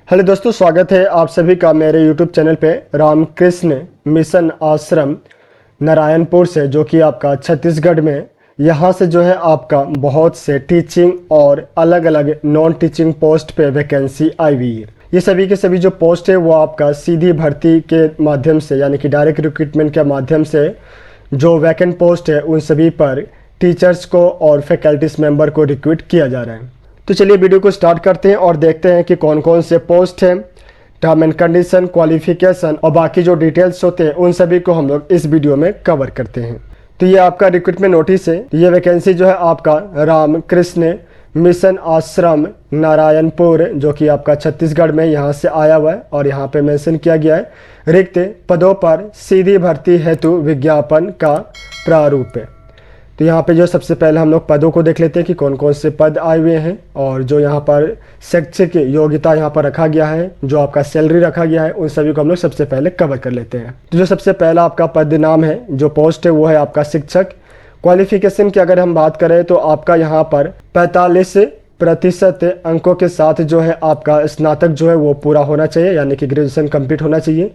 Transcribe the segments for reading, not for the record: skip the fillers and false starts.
Hello दोस्तों, स्वागत है आप सभी का मेरे यूट्यूब चैनल पे रामकृष्ण मिशन आश्रम नारायणपुर से, जो कि आपका छत्तीसगढ़ में। यहाँ से जो है आपका बहुत से टीचिंग और अलग अलग नॉन टीचिंग पोस्ट पे वैकेंसी आई हुई है। ये सभी के सभी जो पोस्ट है वो आपका सीधी भर्ती के माध्यम से, यानी कि डायरेक्ट रिक्रूटमेंट के माध्यम से जो वैकेंट पोस्ट है उन सभी पर टीचर्स को और फैकल्टीज मेंबर को रिक्रूट किया जा रहा है। तो चलिए वीडियो को स्टार्ट करते हैं और देखते हैं कि कौन कौन से पोस्ट हैं, टर्म एंड कंडीशन, क्वालिफिकेशन और बाकी जो डिटेल्स होते हैं उन सभी को हम लोग इस वीडियो में कवर करते हैं। तो ये आपका रिक्रूटमेंट नोटिस है। ये वैकेंसी जो है आपका रामकृष्ण मिशन आश्रम नारायणपुर, जो कि आपका छत्तीसगढ़ में यहाँ से आया हुआ है और यहाँ पे मेंशन किया गया है रिक्त पदों पर सीधी भर्ती हेतु विज्ञापन का प्रारूप है। तो यहाँ पे जो सबसे पहले हम लोग पदों को देख लेते हैं कि कौन कौन से पद आए हुए हैं और जो यहाँ पर शैक्षिक योग्यता यहाँ पर रखा गया है, जो आपका सैलरी रखा गया है, उन सभी को हम लोग सबसे पहले कवर कर लेते हैं। तो जो सबसे पहला आपका पद नाम है, जो पोस्ट है वो है आपका शिक्षक। क्वालिफिकेशन की अगर हम बात करें तो आपका यहाँ पर 45% अंकों के साथ जो है आपका स्नातक जो है वो पूरा होना चाहिए, यानी कि ग्रेजुएशन कंप्लीट होना चाहिए।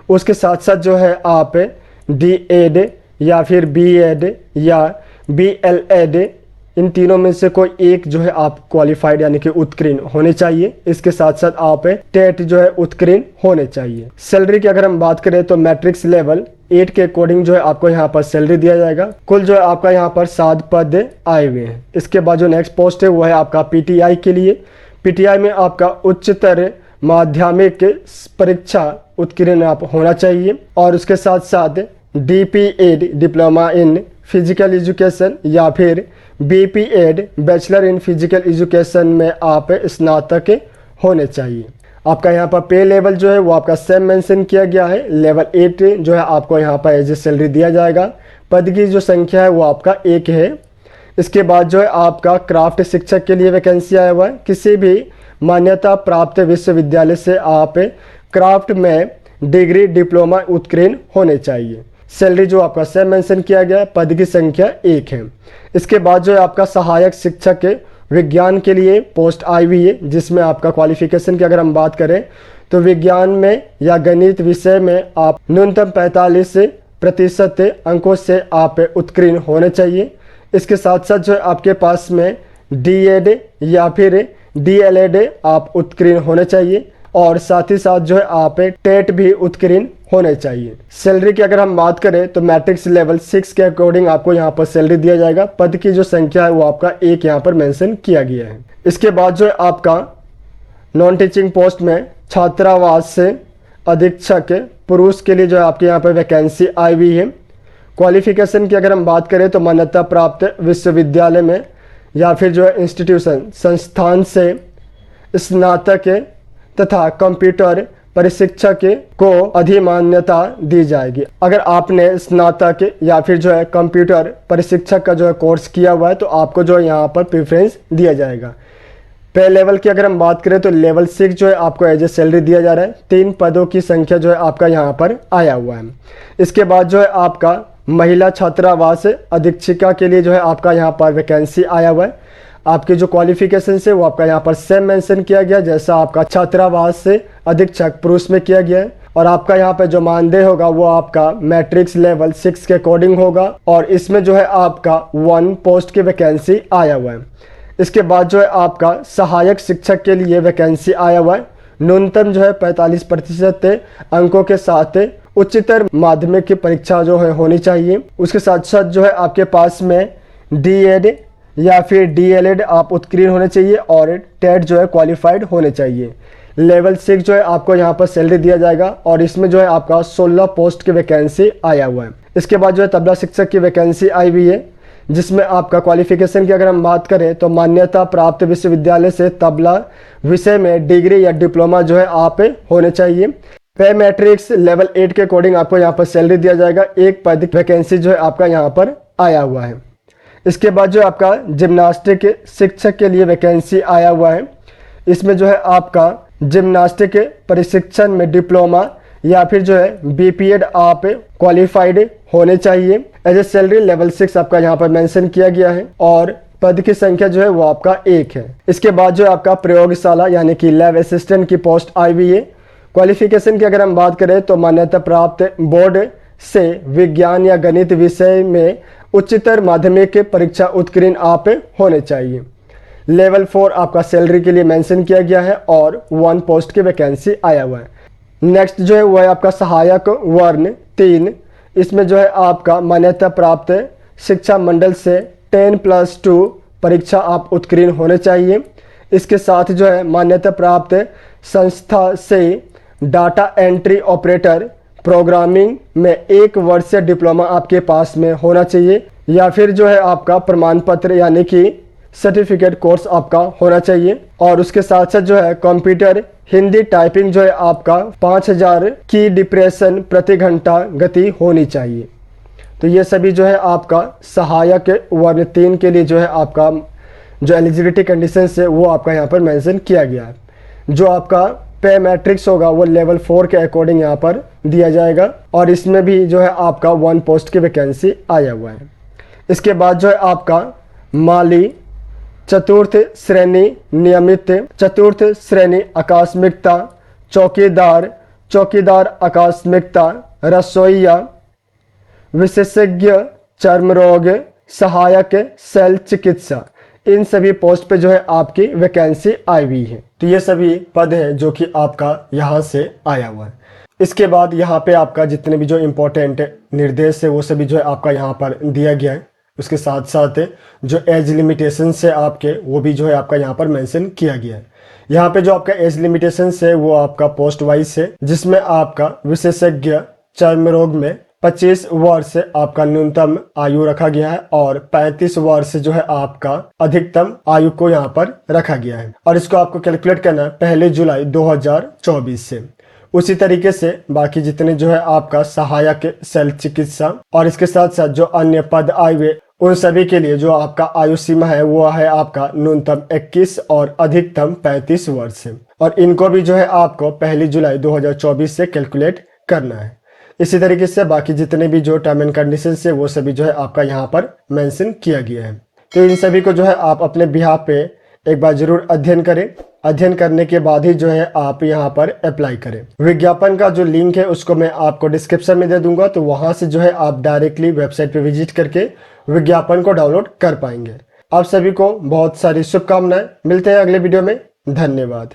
उसके साथ साथ जो है आप DEd या फिर B.Ed या BLEd, इन तीनों में से कोई एक जो है आप क्वालिफाइड यानी कि उत्तीर्ण होने चाहिए। इसके साथ साथ आप टेट जो है उत्तीर्ण होने चाहिए। सैलरी की अगर हम बात करें तो मैट्रिक्स लेवल 8 के अकॉर्डिंग जो है आपको यहाँ पर सैलरी दिया जाएगा। कुल जो है आपका यहाँ पर 7 पद आए हुए हैं। इसके बाद जो नेक्स्ट पोस्ट है वो है आपका PTI के लिए। PTI में आपका उच्चतर माध्यमिक परीक्षा उत्तीर्ण आप होना चाहिए और उसके साथ साथ DPEd diploma in physical education या फिर BPEd bachelor in physical education में आप स्नातक होने चाहिए। आपका यहाँ पर पे लेवल जो है वो आपका सेम मेंशन किया गया है। लेवल 8 जो है आपको यहाँ पर एज ए सैलरी दिया जाएगा। पद की जो संख्या है वो आपका 1 है। इसके बाद जो है आपका क्राफ्ट शिक्षक के लिए वैकेंसी आया हुआ है। किसी भी मान्यता प्राप्त विश्वविद्यालय से आप क्राफ्ट में डिग्री डिप्लोमा उत्तीर्ण होने चाहिए। सैलरी जो आपका सेम मेंशन किया गया है। पद की संख्या 1 है। इसके बाद जो है आपका सहायक शिक्षक विज्ञान के लिए पोस्ट आई हुई है, जिसमें आपका क्वालिफिकेशन की अगर हम बात करें तो विज्ञान में या गणित विषय में आप न्यूनतम 45% अंकों से आप उत्तीर्ण होने चाहिए। इसके साथ साथ जो है आपके पास में DEd या फिर DLEd आप उत्तीर्ण होने चाहिए और साथ ही साथ जो है आप टेट भी उत्तीर्ण होने चाहिए। सैलरी की अगर हम बात करें तो मैट्रिक्स लेवल 6 के अकॉर्डिंग आपको यहाँ पर सैलरी दिया जाएगा। पद की जो संख्या है वो आपका 1 यहाँ पर मेंशन किया गया है। इसके बाद जो है आपका नॉन टीचिंग पोस्ट में छात्रावास से अधीक्षक पुरुष के लिए जो है आपके यहाँ पर वैकेंसी आई हुई है। क्वालिफिकेशन की अगर हम बात करें तो मान्यता प्राप्त विश्वविद्यालय में या फिर जो है इंस्टीट्यूशन संस्थान से स्नातक तथा कंप्यूटर प्रशिक्षक को अधिमान्यता दी जाएगी। अगर आपने स्नातक या फिर जो है कंप्यूटर प्रशिक्षक का जो है कोर्स किया हुआ है तो आपको जो है यहाँ पर प्रेफरेंस दिया जाएगा। पे लेवल की अगर हम बात करें तो लेवल 6 जो है आपको एज ए सैलरी दिया जा रहा है। 3 पदों की संख्या जो है आपका यहाँ पर आया हुआ है। इसके बाद जो है आपका महिला छात्रावास अधीक्षिका के लिए जो है आपका यहाँ पर वैकेंसी आया हुआ है। आपके जो क्वालिफिकेशन है वो आपका यहाँ पर सेम मेंशन किया गया, जैसा आपका छात्रावास से अधीक्षक पुरुष में किया गया है। और आपका यहाँ पे जो मानदेय होगा वो आपका मैट्रिक्स लेवल 6 के अकॉर्डिंग होगा और इसमें जो है आपका 1 पोस्ट की वैकेंसी आया हुआ है। इसके बाद जो है आपका सहायक शिक्षक के लिए वैकेंसी आया हुआ है। न्यूनतम जो है 45% अंकों के साथ उच्चतर माध्यमिक की परीक्षा जो है होनी चाहिए। उसके साथ साथ जो है आपके पास में DEd या फिर DLEd आप उत्तीर्ण होने चाहिए और टेट जो है क्वालिफाइड होने चाहिए। लेवल 6 जो है आपको यहाँ पर सैलरी दिया जाएगा और इसमें जो है आपका 16 पोस्ट की वैकेंसी आया हुआ है। इसके बाद जो है तबला शिक्षक की वैकेंसी आई हुई है, जिसमें आपका क्वालिफिकेशन की अगर हम बात करें तो मान्यता प्राप्त विश्वविद्यालय से तबला विषय में डिग्री या डिप्लोमा जो है आप होने चाहिए। पे मैट्रिक्स लेवल 8 के अकॉर्डिंग आपको यहाँ पर सैलरी दिया जाएगा। 1 पद वैकेंसी जो है आपका यहाँ पर आया हुआ है। इसके बाद जो आपका जिम्नास्टिक शिक्षक के लिए वैकेंसी आया हुआ है। इसमें जो है आपका जिम्नास्टिक प्रशिक्षण में डिप्लोमा या फिर जो है BPEd आप क्वालिफाइड होने चाहिए। एज ए सैलरी लेवल 6 आपका यहाँ पर मेंशन किया गया है और पद की संख्या जो है वो आपका 1 है। इसके बाद जो है आपका प्रयोगशाला यानी कि लैब असिस्टेंट की पोस्ट आई हुई है। क्वालिफिकेशन की अगर हम बात करें तो मान्यता प्राप्त बोर्ड से विज्ञान या गणित विषय में उच्चतर माध्यमिक परीक्षा उत्तीर्ण आप होने चाहिए। लेवल 4 आपका सैलरी के लिए मेंशन किया गया है और 1 पोस्ट की वैकेंसी आया हुआ है। नेक्स्ट जो है वो है आपका सहायक वर्ण 3। इसमें जो है आपका मान्यता प्राप्त शिक्षा मंडल से 10+2 परीक्षा आप उत्तीर्ण होने चाहिए। इसके साथ जो है मान्यता प्राप्त संस्था से डाटा एंट्री ऑपरेटर प्रोग्रामिंग में 1 वर्ष से डिप्लोमा आपके पास में होना चाहिए या फिर जो है आपका प्रमाण पत्र यानी कि सर्टिफिकेट कोर्स आपका होना चाहिए। और उसके साथ साथ जो है कंप्यूटर हिंदी टाइपिंग जो है आपका 5000 की डिप्रेशन प्रति घंटा गति होनी चाहिए। तो ये सभी जो है आपका सहायक वर्ण 3 के लिए जो है आपका जो एलिजिबिलिटी कंडीशन है वो आपका यहाँ पर मेंशन किया गया है। जो आपका पे मैट्रिक्स होगा वो लेवल 4 के अकॉर्डिंग यहाँ पर दिया जाएगा और इसमें भी जो है आपका 1 पोस्ट की वैकेंसी आया हुआ है। इसके बाद जो है आपका माली चतुर्थ श्रेणी नियमित, चतुर्थ श्रेणी आकस्मिकता, चौकीदार आकस्मिकता, रसोईया, विशेषज्ञ चर्म रोग, सहायक शल्य चिकित्सा, इन सभी पोस्ट पे जो है आपकी वैकेंसी आई हुई है। तो ये सभी पद हैं जो कि आपका यहाँ से आया हुआ है। इसके बाद यहाँ पे आपका जितने भी जो इम्पोर्टेंट निर्देश है वो सभी जो है आपका यहाँ पर दिया गया है। उसके साथ साथ जो एज लिमिटेशन है आपके वो भी जो है आपका यहाँ पर मेंशन किया गया है। यहाँ पे जो आपका एज लिमिटेशन है वो आपका पोस्ट वाइज है, जिसमें आपका विशेषज्ञ चर्म रोग में 25 वर्ष आपका न्यूनतम आयु रखा गया है और 35 वर्ष जो है आपका अधिकतम आयु को यहाँ पर रखा गया है और इसको आपको कैलकुलेट करना है 1 जुलाई 2024 से। उसी तरीके से बाकी जितने जो है आपका सहायक शल्य चिकित्सा और इसके साथ साथ जो अन्य पद आए हुए उन सभी के लिए जो आपका आयु सीमा है वो है आपका न्यूनतम 21 और अधिकतम 35 वर्ष है और इनको भी जो है आपको 1 जुलाई 2024 से कैलकुलेट करना है। इसी तरीके से बाकी जितने भी जो टर्म एंड कंडीशन है वो सभी जो है आपका यहाँ पर मेंशन किया गया है। तो इन सभी को जो है आप अपने बिहाफ पे एक बार जरूर अध्ययन करें। अध्ययन करने के बाद ही जो है आप यहाँ पर अप्लाई करें। विज्ञापन का जो लिंक है उसको मैं आपको डिस्क्रिप्शन में दे दूंगा, तो वहां से जो है आप डायरेक्टली वेबसाइट पे विजिट करके विज्ञापन को डाउनलोड कर पाएंगे। आप सभी को बहुत सारी शुभकामनाएं। मिलते हैं अगले वीडियो में। धन्यवाद।